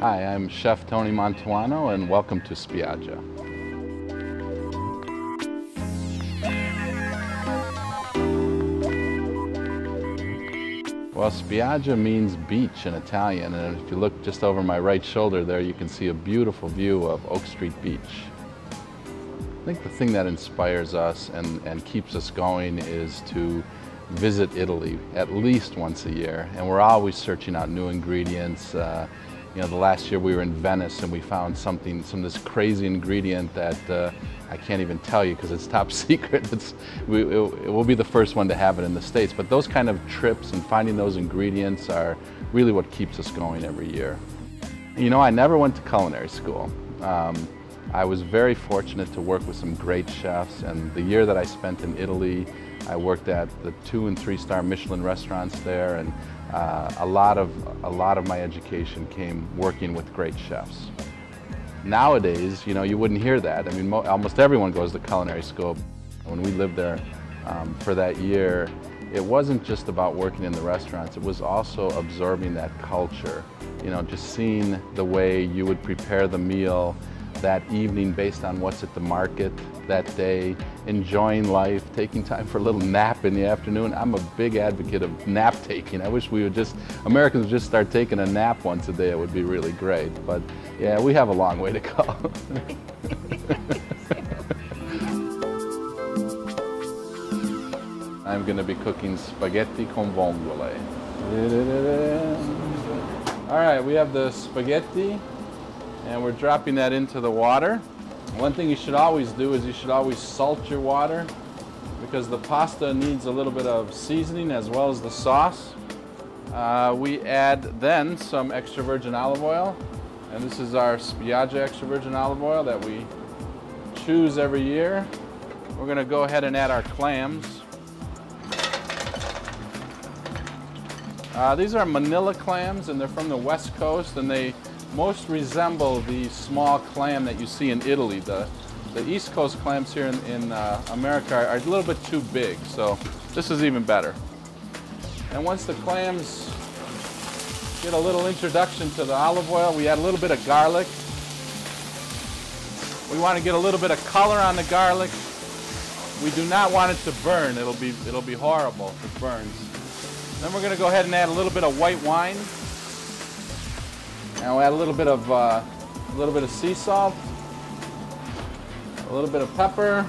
Hi, I'm Chef Tony Mantuano, and welcome to Spiaggia. Well, Spiaggia means beach in Italian, and if you look just over my right shoulder there, you can see a beautiful view of Oak Street Beach. I think the thing that inspires us and keeps us going is to visit Italy at least once a year, and we're always searching out new ingredients. You know, the last year we were in Venice and we found this crazy ingredient that I can't even tell you because it's top secret. It will be the first one to have it in the States. But those kind of trips and finding those ingredients are really what keeps us going every year. You know, I never went to culinary school. I was very fortunate to work with some great chefs, and the year that I spent in Italy, I worked at the 2- and 3-star Michelin restaurants there, and a lot of my education came working with great chefs. Nowadays, you know, you wouldn't hear that. I mean, almost everyone goes to culinary school. When we lived there for that year, it wasn't just about working in the restaurants, it was also absorbing that culture. You know, just seeing the way you would prepare the meal that evening based on what's at the market that day, enjoying life, taking time for a little nap in the afternoon. I'm a big advocate of nap taking. I wish Americans would just start taking a nap once a day. It would be really great. But yeah, we have a long way to go. I'm going to be cooking spaghetti con vongole. All right, we have the spaghetti, and we're dropping that into the water. One thing you should always do is you should always salt your water because the pasta needs a little bit of seasoning as well as the sauce. We add then some extra virgin olive oil, and this is our Spiaggia extra virgin olive oil that we choose every year. We're going to go ahead and add our clams. These are Manila clams, and they're from the West Coast, and they most resemble the small clam that you see in Italy. The East Coast clams here in America are a little bit too big, so this is even better. And once the clams get a little introduction to the olive oil, we add a little bit of garlic. We want to get a little bit of color on the garlic. We do not want it to burn. It'll be horrible if it burns. Then we're going to go ahead and add a little bit of white wine. And we'll add a little bit of sea salt, a little bit of pepper,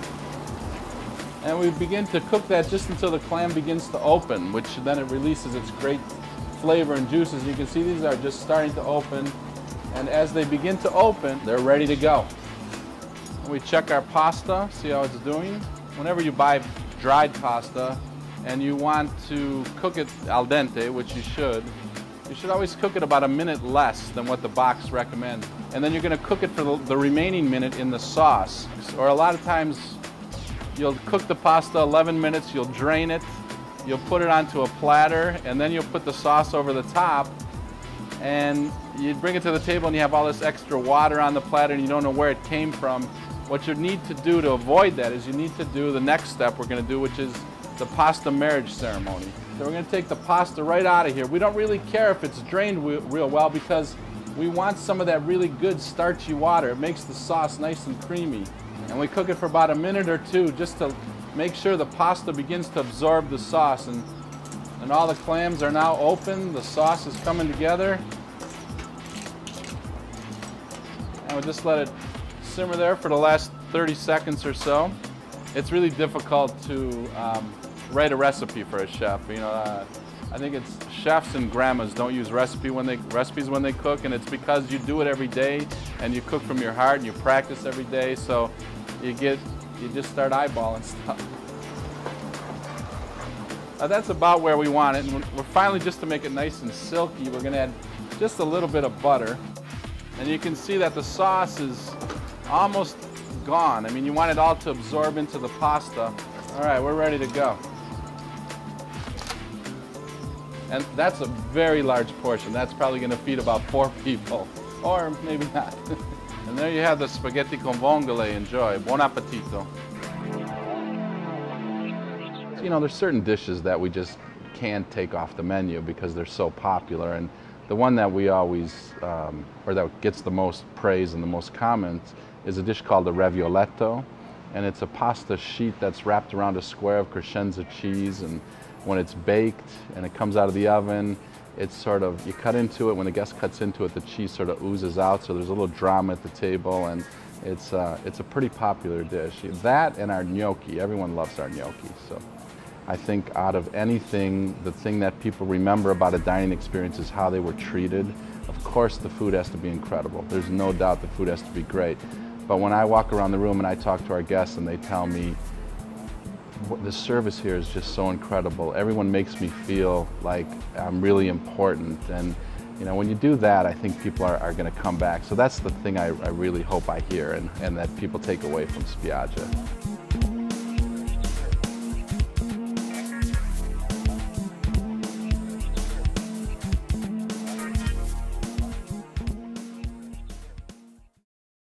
and we begin to cook that just until the clam begins to open, which then it releases its great flavor and juices. You can see these are just starting to open, and as they begin to open, they're ready to go. We check our pasta, see how it's doing. Whenever you buy dried pasta and you want to cook it al dente, which you should always cook it about a minute less than what the box recommends. And then you're going to cook it for the remaining minute in the sauce. Or a lot of times you'll cook the pasta 11 minutes, you'll drain it, you'll put it onto a platter, and then you'll put the sauce over the top, and you bring it to the table and you have all this extra water on the platter and you don't know where it came from. What you need to do to avoid that is you need to do the next step we're going to do, which is the pasta marriage ceremony. So we're going to take the pasta right out of here. We don't really care if it's drained real well because we want some of that really good starchy water. It makes the sauce nice and creamy. And we cook it for about a minute or two just to make sure the pasta begins to absorb the sauce. And all the clams are now open. The sauce is coming together. And we'll just let it simmer there for the last 30 seconds or so. It's really difficult to write a recipe for a chef. You know, I think it's chefs and grandmas don't use recipes when they cook, and it's because you do it every day and you cook from your heart and you practice every day, so you just start eyeballing stuff. That's about where we want it, and we're finally, just to make it nice and silky, we're going to add just a little bit of butter, and you can see that the sauce is almost gone. I mean, you want it all to absorb into the pasta. All right, we're ready to go. And that's a very large portion. That's probably going to feed about 4 people, or maybe not. And there you have the spaghetti con vongole. Enjoy. Buon appetito. You know, there's certain dishes that we just can't take off the menu because they're so popular. And the one that we always, or that gets the most praise and the most comments, is a dish called the ravioletto. And it's a pasta sheet that's wrapped around a square of crescenza cheese, and when it's baked and it comes out of the oven, it's sort of, you cut into it, when the guest cuts into it, the cheese sort of oozes out, so there's a little drama at the table, and it's a pretty popular dish. That and our gnocchi, everyone loves our gnocchi. So I think out of anything, the thing that people remember about a dining experience is how they were treated. Of course the food has to be incredible. There's no doubt the food has to be great. But when I walk around the room and I talk to our guests and they tell me, the service here is just so incredible. Everyone makes me feel like I'm really important. And you know, when you do that, I think people are going to come back. So that's the thing I really hope I hear and that people take away from Spiaggia.